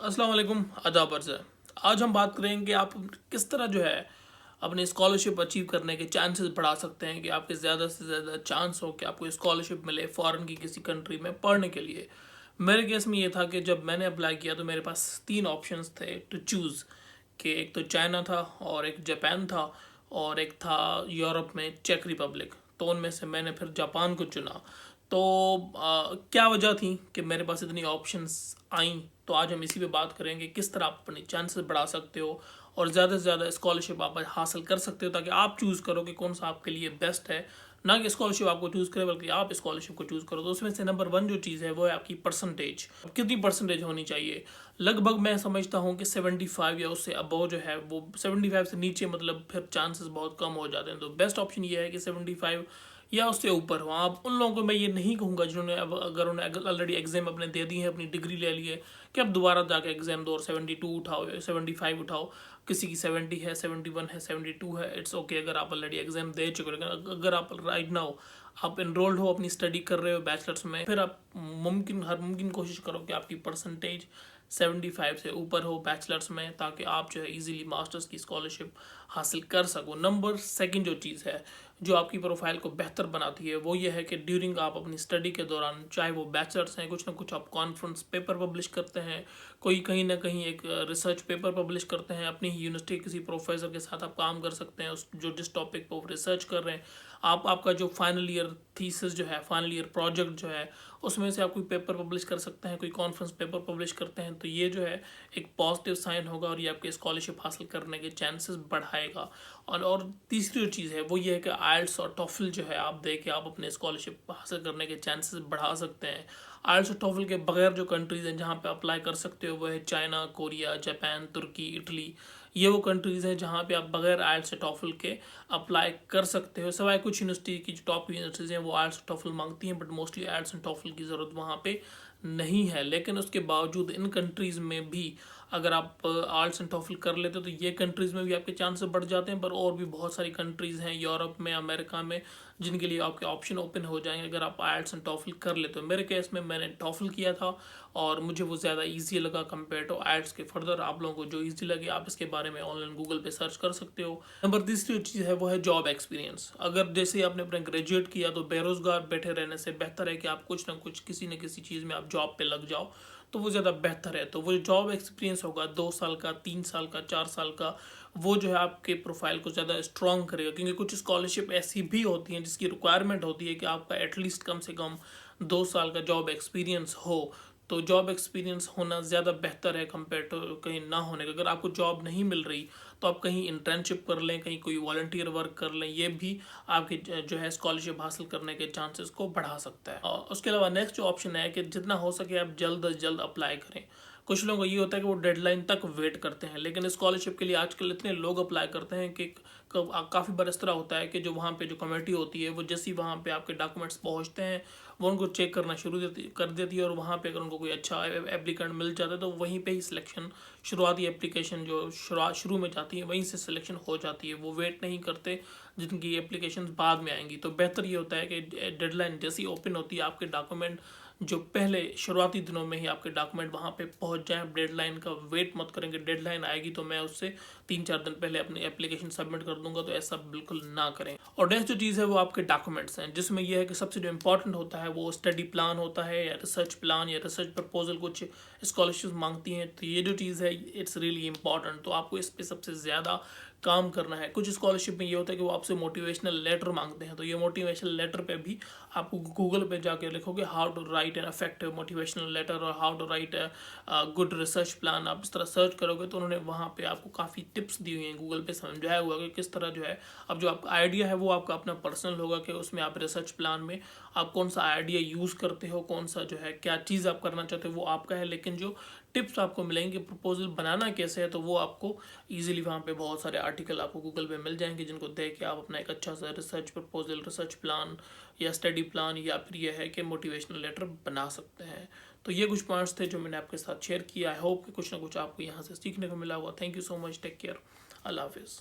अस्सलाम वालेकुम, आदाब अर्ज़ है। आज हम बात करेंगे कि आप किस तरह जो है अपनी स्कॉलरशिप अचीव करने के चांसेस बढ़ा सकते हैं कि आपके ज़्यादा से ज़्यादा चांस हो कि आपको स्कॉलरशिप मिले फ़ॉरेन की किसी कंट्री में पढ़ने के लिए। मेरे केस में ये था कि जब मैंने अप्लाई किया तो मेरे पास 3 ऑप्शंस थे टू चूज़, कि एक तो चाइना था और एक जापान था और एक था यूरोप में चेक रिपब्लिक। तो उनमें से मैंने फिर जापान को चुना। तो क्या वजह थी कि मेरे पास इतनी ऑप्शंस आई। तो आज हम इसी पे बात करेंगे किस तरह आप अपने चांसेस बढ़ा सकते हो और ज़्यादा से ज़्यादा स्कॉलरशिप आप हासिल कर सकते हो, ताकि आप चूज़ करो कि कौन सा आपके लिए बेस्ट है। ना कि स्कॉलरशिप आपको चूज़ करे बल्कि आप स्कॉलरशिप को चूज़ करो। तो उसमें से नंबर 1 जो चीज़ है वो है आपकी परसेंटेज। कितनी परसेंटेज होनी चाहिए? लगभग मैं समझता हूँ कि 75 या उससे अबव जो है वो, 75 से नीचे मतलब फिर चांसेस बहुत कम हो जाते हैं। तो बेस्ट ऑप्शन ये है कि 75 या उससे ऊपर हो। आप उन लोगों को मैं ये नहीं कहूँगा जिन्होंने अब अगर उन्हें ऑलरेडी एग्जाम अपने दे दी है, अपनी डिग्री ले ली है, कि अब दोबारा जाके एग्जाम दो और 72 उठाओ या 75 उठाओ। किसी की 70 है, 71 है, 72 है, इट्स ओके अगर आप ऑलरेडी एग्जाम दे चुके हो। लेकिन अगर आप राइट नाउ आप इनरोल्ड हो, अपनी स्टडी कर रहे हो बैचलर्स में, फिर आप हर मुमकिन कोशिश करो कि आपकी परसेंटेज 75 से ऊपर हो बैचलर्स में, ताकि आप जो है इजीली मास्टर्स की स्कॉलरशिप हासिल कर सको। नंबर सेकंड जो चीज़ है जो आपकी प्रोफाइल को बेहतर बनाती है वो ये है कि ड्यूरिंग आप अपनी स्टडी के दौरान, चाहे वो बैचलर्स हैं, कुछ ना कुछ आप कॉन्फ्रेंस पेपर पब्लिश करते हैं, कोई कहीं ना कहीं एक रिसर्च पेपर पब्लिश करते हैं, अपनी ही यूनिवर्सिटी किसी प्रोफेसर के साथ आप काम कर सकते हैं उस जो जिस टॉपिक पर रिसर्च कर रहे हैं। आप आपका जो फाइनल ईयर थीसिस जो है, फाइनल ईयर प्रोजेक्ट जो है, उसमें से आप कोई पेपर पब्लिश कर सकते हैं, कोई कॉन्फ्रेंस पेपर पब्लिश करते हैं। तो ये जो है एक पॉजिटिव साइन होगा और ये आपके स्कॉलरशिप हासिल करने के चांसेस बढ़ाएगा। और तीसरी जो चीज़ है वो ये है कि आइल्स और टॉफल जो है आप दे के आप अपने स्कॉलरशिप हासिल करने के चांसेस बढ़ा सकते हैं। आइल्स और टॉफल के बगैर जो कंट्रीज़ हैं जहाँ पे अप्लाई कर सकते हो वो है चाइना, कोरिया, जापान, तुर्की, इटली। ये वो कंट्रीज़ हैं जहाँ पे आप बगैर आइल्स और टॉफल के अप्लाई कर सकते हो। सिवाय कुछ यूनिवर्सिटी की जो टॉप यूनिवर्सिटीज़ हैं वो आइल्स और टॉफल मांगती हैं, बट मोस्टली आइल्स एंड टॉफल की ज़रूरत वहाँ पे नहीं है। लेकिन उसके बावजूद इन कंट्रीज़ में भी अगर आप आइल्स एंड टॉफल कर लेते हो तो ये कंट्रीज़ में भी आपके चांसेस बढ़ जाते हैं। पर और भी बहुत सारी कंट्रीज़ हैं यूरोप में, अमेरिका में, जिनके लिए आपके ऑप्शन ओपन हो जाएंगे अगर आप आइल्स एंड टॉफल कर लेते हो। मेरे केस में मैंने टॉफल किया था और मुझे वो ज़्यादा ईजी लगा कम्पेयर टू आइल्स के। फर्दर आप लोगों को जो ईजी लगे आप इसके बारे में ऑनलाइन गूगल पे सर्च कर सकते हो। नंबर तीसरी जो चीज़ है वो है जॉब एक्सपीरियंस। अगर जैसे ही आपने अपने ग्रेजुएट किया तो बेरोजगार बैठे रहने से बेहतर है कि आप कुछ ना कुछ किसी न किसी चीज़ में आप जॉब पे लग जाओ, तो वो ज़्यादा बेहतर है। तो वो जॉब एक्सपीरियंस होगा 2 साल का, 3 साल का, 4 साल का, वो जो है आपके प्रोफाइल को ज़्यादा स्ट्रॉन्ग करेगा। क्योंकि कुछ स्कॉलरशिप ऐसी भी होती हैं जिसकी रिक्वायरमेंट होती है कि आपका एटलीस्ट कम से कम 2 साल का जॉब एक्सपीरियंस हो। तो जॉब एक्सपीरियंस होना ज़्यादा बेहतर है कंपेयर टू कहीं ना होने का। अगर आपको जॉब नहीं मिल रही तो आप कहीं इंटर्नशिप कर लें, कहीं कोई वॉलंटियर वर्क कर लें, ये भी आपके जो है स्कॉलरशिप हासिल करने के चांसेस को बढ़ा सकता है। और उसके अलावा नेक्स्ट जो ऑप्शन है कि जितना हो सके आप जल्द अज जल्द अप्लाई करें। कुछ लोगों को ये होता है कि वो डेडलाइन तक वेट करते हैं, लेकिन स्कॉलरशिप के लिए आजकल इतने लोग अप्लाई करते हैं कि काफ़ी बार इस तरह होता है कि जो वहाँ पे जो कमेटी होती है वो जैसे ही वहाँ पे आपके डॉक्यूमेंट्स पहुँचते हैं वो उनको चेक करना शुरू कर देती है। और वहाँ पे अगर उनको कोई अच्छा एप्लीकेंट मिल जाता है तो वहीं पे ही सिलेक्शन, शुरुआती एप्लीकेशन जो शुरू में जाती है वहीं से सिलेक्शन हो जाती है। वो वेट नहीं करते जिनकी एप्लीकेशन बाद में आएंगी। तो बेहतर ये होता है कि डेडलाइन जैसी ओपन होती है आपके डॉक्यूमेंट जो पहले शुरुआती दिनों में ही आपके डॉक्यूमेंट वहाँ पे पहुँच जाएं। डेडलाइन का वेट मत करेंगे, डेडलाइन आएगी तो मैं उससे 3-4 दिन पहले अपनी एप्लीकेशन सबमिट कर दूंगा, तो ऐसा बिल्कुल ना करें। और नेक्स्ट जो चीज़ है वो आपके डॉक्यूमेंट्स हैं, जिसमें यह है कि सबसे जो इंपॉर्टेंट होता है वो स्टडी प्लान होता है या रिसर्च प्लान या रिसर्च प्रपोजल। कुछ स्कॉलरशिप मांगती हैं तो ये जो चीज़ है इट्स रियली इंपॉर्टेंट, तो आपको इस पर सबसे ज़्यादा काम करना है। कुछ स्कॉलरशिप में ये होता है कि वो आपसे मोटिवेशनल लेटर मांगते हैं, तो ये मोटिवेशनल लेटर पे भी आपको गूगल पे जाके लिखोगे how to write an effective motivational letter और how to write a good research plan, आप इस तरह सर्च करोगे तो उन्होंने वहाँ पे आपको काफ़ी टिप्स दी हुई हैं, गूगल पे समझाया हुआ कि किस तरह जो है अब जो आपका आइडिया है वो आपका अपना पर्सनल होगा कि उसमें आप रिसर्च प्लान में आप कौन सा आइडिया यूज़ करते हो, कौन सा जो है क्या चीज़ आप करना चाहते हो वो आपका है। लेकिन जो टिप्स आपको मिलेंगे प्रपोजल बनाना कैसे है तो वो आपको इजीली वहाँ पे बहुत सारे आर्टिकल आपको गूगल पे मिल जाएंगे जिनको देख के आप अपना एक अच्छा सा रिसर्च प्रपोजल, रिसर्च प्लान या स्टडी प्लान या फिर यह है कि मोटिवेशनल लेटर बना सकते हैं। तो ये कुछ पॉइंट्स थे जो मैंने आपके साथ शेयर किया। आई होप कि कुछ ना कुछ आपको यहाँ से सीखने को मिला हुआ। Thank you so much, take care, अल्लाह हाफिज़।